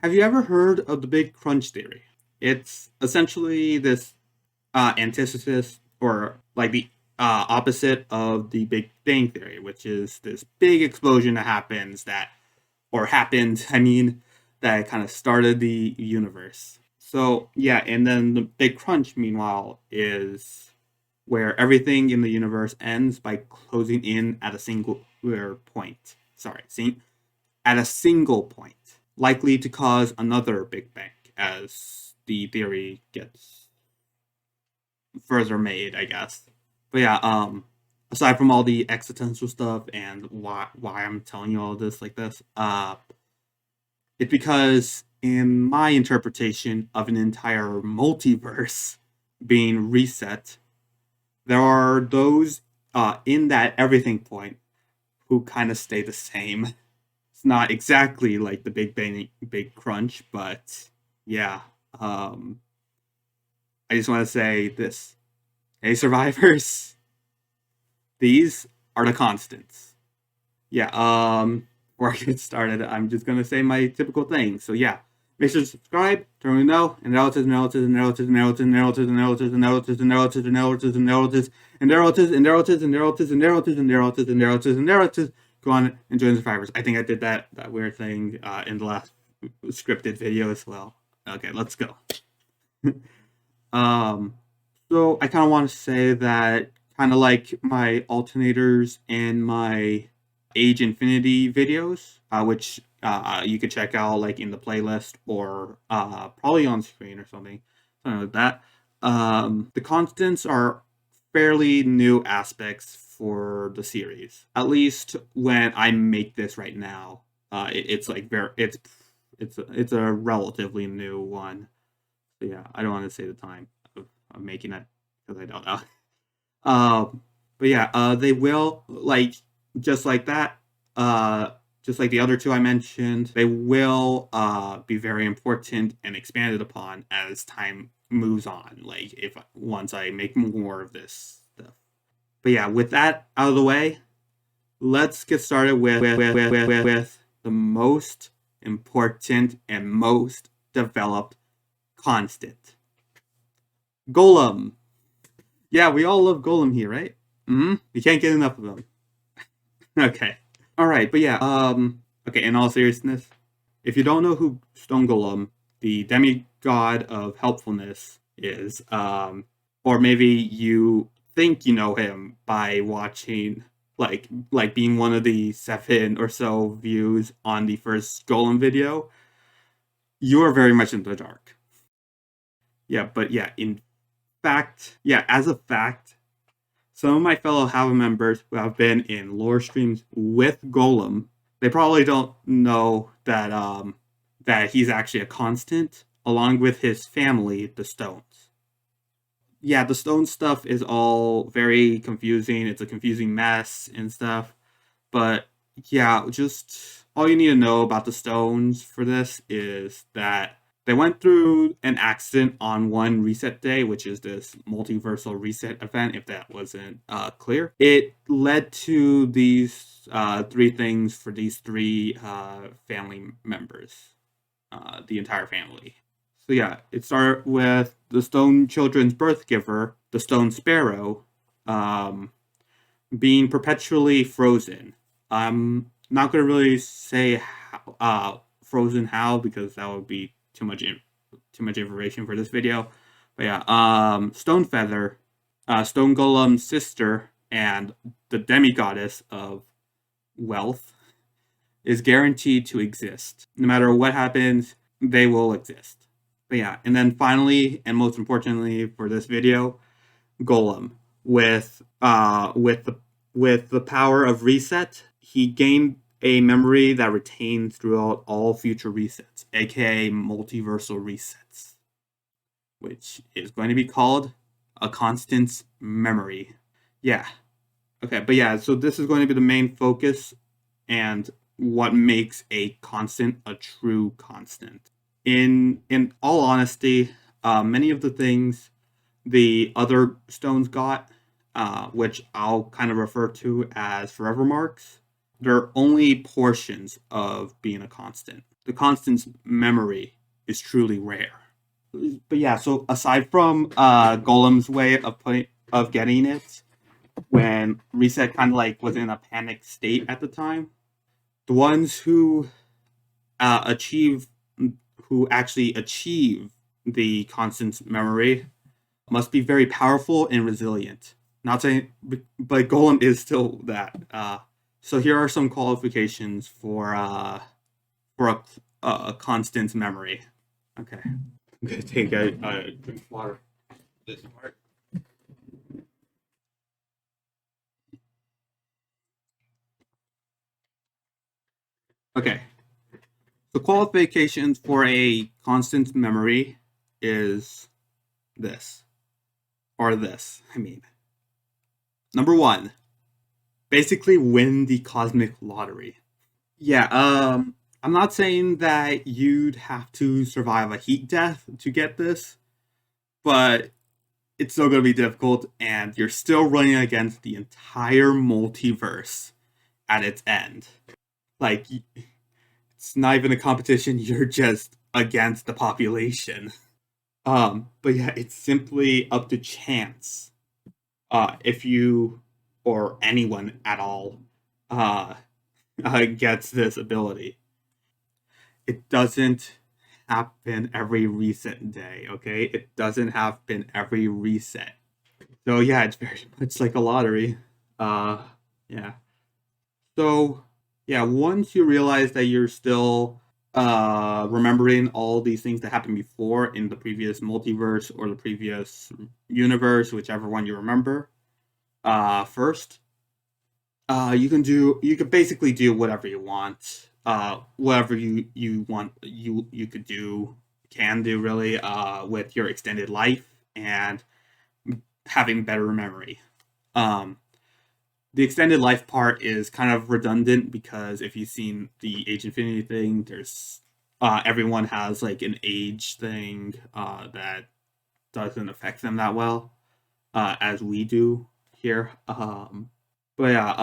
Have you ever heard of the Big Crunch theory? It's essentially this antithesis or like the opposite of the Big Bang theory, which is this big explosion that happens that, or happened, I mean, that kind of started the universe. So, yeah, and then the Big Crunch, meanwhile, is where everything in the universe ends by closing in at a singular point. Sorry, see? At a single point, likely to cause another Big Bang as the theory gets further made, I guess. But yeah, aside from all the existential stuff and why I'm telling you all this like this, it's because in my interpretation of an entire multiverse being reset, there are those in that everything point who kind of stay the same. It's not exactly like the Big Bang Big Crunch, but yeah. Um, I just want to say this: Hey, survivors, these are the constants. Yeah. Before I get started, I'm just gonna say my typical thing. So yeah, make sure to subscribe, turn on the bell, and relatives, and relatives, and relatives, and relatives, and relatives, and relatives, and relatives, and relatives, and relatives, and relatives, and relatives, and relatives, and relatives, and relatives, and relatives, and relatives, and relatives. Go on and join the survivors. I think I did that weird thing in the last scripted video as well. Okay, let's go. um, so I kind of want to say that kind of like my alternators and my Age Infinity videos, which you could check out like in the playlist or probably on screen or something like that. The constants are fairly new aspects for the series. At least when I make this right now, it's like it's a relatively new one. So yeah, I don't want to say the time of making it because I don't know. But yeah, they will like just like that. Just like the other two I mentioned, they will be very important and expanded upon as time moves on. Like if once I make more of this stuff. But yeah, with that out of the way, let's get started with the most important and most developed constant. Golem. Yeah, we all love Golem here, right? We can't get enough of them. Okay. All right, but yeah, okay, in all seriousness, if you don't know who Stone Golem, the demigod of helpfulness is, or maybe you think you know him by watching like being one of the 7 or so views on the first Golem video, you are very much in the dark. Yeah, but yeah, in fact, yeah, as a fact, some of my fellow Hava members who have been in lore streams with Golem, they probably don't know that he's actually a constant, along with his family, the Stones. Yeah, the Stone stuff is all very confusing. It's a confusing mess and stuff. But yeah, just all you need to know about the Stones for this is that they went through an accident on one reset day, which is this multiversal reset event, if that wasn't clear. It led to these 3 things for these 3 family members, the entire family. So yeah, it started with the Stone Children's birth giver, the Stone Sparrow, um, being perpetually frozen. I'm not gonna really say how, frozen how because that would be too much information for this video. But yeah, Stone Feather, Stone Golem's sister, and the demigoddess of wealth is guaranteed to exist. No matter what happens, they will exist. But yeah, and then finally, and most importantly for this video, Golem with the power of reset, he gained a memory that retains throughout all future resets, aka multiversal resets, which is going to be called a constant's memory. Yeah. Okay, but yeah, so this is going to be the main focus and what makes a constant a true constant. In all honesty, many of the things the other stones got, which I'll kind of refer to as forever marks, they're only portions of being a constant. the constant's memory is truly rare. But yeah, so aside from Golem's way of getting it, when Reset kind of like was in a panic state at the time, the ones achieve who actually achieve the constant memory must be very powerful and resilient. Not saying, but Golem is still that. So here are some qualifications for a constant memory. Okay, I'm gonna take a drink of water. This part. Okay, the qualifications for a constant memory is this, or this. I mean, number one, basically win the cosmic lottery. Yeah, I'm not saying that you'd have to survive a heat death to get this, but it's still going to be difficult, and you're still running against the entire multiverse at its end. Like, it's not even a competition, you're just against the population. But yeah, it's simply up to chance. If you or anyone at all uh, gets this ability. It doesn't happen every reset day, okay? It doesn't happen every reset. So yeah, it's very much like a lottery. Yeah. So yeah, once you realize that you're still remembering all these things that happened before in the previous multiverse or the previous universe, whichever one you remember, first, you can basically do whatever you want. Whatever you want, you could do, can do really, with your extended life and having better memory. Um, the extended life part is kind of redundant because if you've seen the Age Infinity thing, there's everyone has like an age thing that doesn't affect them that well as we do here. But yeah,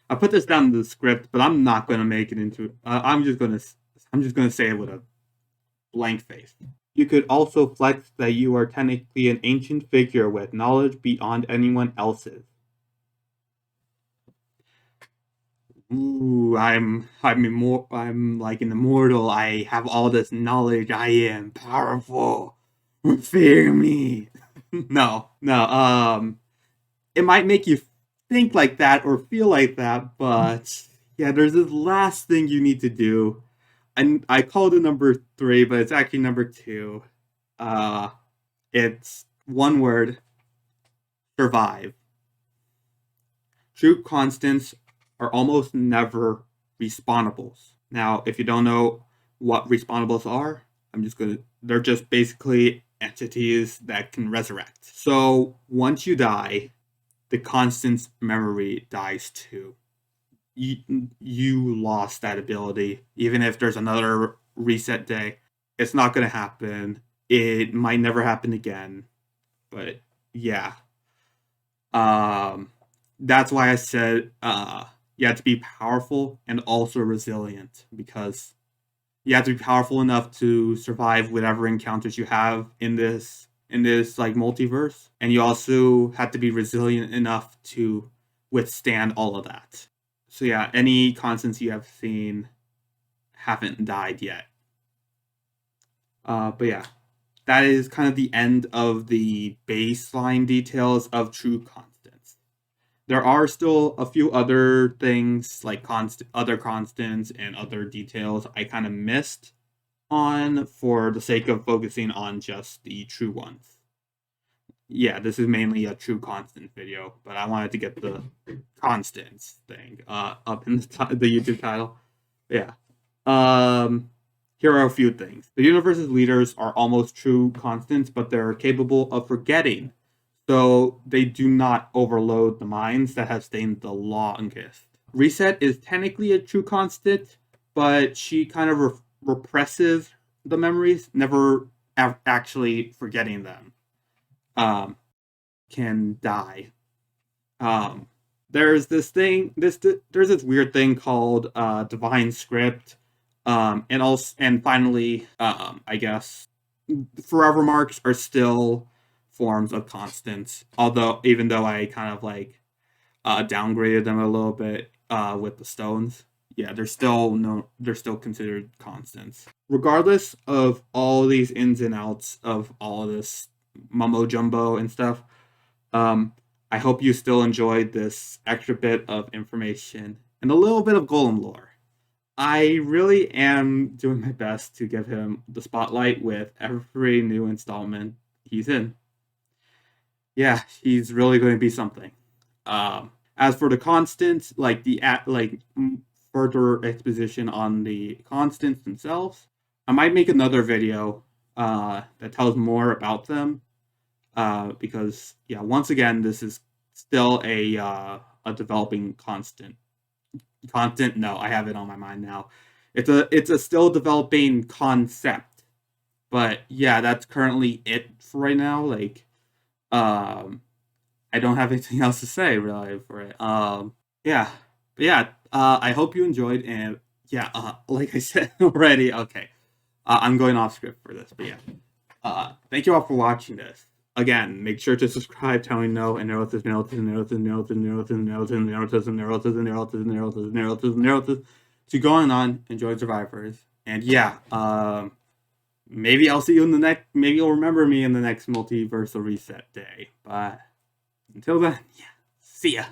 I put this down in the script, but I'm not going to make it into. I'm just going to say it with a blank face. You could also flex that you are technically an ancient figure with knowledge beyond anyone else's. Ooh, I'm like an immortal. I have all this knowledge. I am powerful. Fear me. No. It might make you think like that or feel like that, but yeah, there's this last thing you need to do. And I called it number 3, but it's actually number 2. Uh, it's one word: survive. True constants are almost never respawnables. Now, if you don't know what respawnables are, they're just basically entities that can resurrect. So once you die, the constant's memory dies too. You lost that ability. Even if there's another reset day, it's not going to happen. It might never happen again. But yeah, um, that's why I said you have to be powerful and also resilient, because you have to be powerful enough to survive whatever encounters you have in this like multiverse, and you also have to be resilient enough to withstand all of that. So yeah, any constants you have seen haven't died yet. But yeah, that is kind of the end of the baseline details of true constants. There are still a few other things like other constants and other details I kind of missed on for the sake of focusing on just the true ones. Yeah, this is mainly a true constant video, but I wanted to get the constants thing up in the YouTube title. Yeah. Here are a few things. The universe's leaders are almost true constants, but they're capable of forgetting, so they do not overload the minds that have stayed the longest. Reset is technically a true constant, but she kind of represses the memories, never actually forgetting them. Can die. There's this weird thing called divine script, And finally, I guess forever marks are still forms of constants. Although, even though I kind of like downgraded them a little bit with the stones, yeah, they're still considered constants. Regardless of all these ins and outs of all of this mumbo jumbo and stuff, um, I hope you still enjoyed this extra bit of information and a little bit of Golem lore. I really am doing my best to give him the spotlight with every new installment he's in. Yeah, he's really going to be something. As for the constants, like further exposition on the constants themselves, I might make another video that tells more about them. Because yeah, once again, this is still a developing constant. Constant? No, I have it on my mind now. It's a still developing concept. But yeah, that's currently it for right now. Like, um, I don't have anything else to say really for it. Yeah, but yeah. I hope you enjoyed, and yeah, like I said already, okay. I'm going off script for this, but yeah. Thank you all for watching this. Again, make sure to subscribe, tell me no, and narrative. To going on, enjoy Survivors. And yeah, maybe I'll see you in the next, maybe you'll remember me in the next multiversal reset day. But until then, yeah, see ya.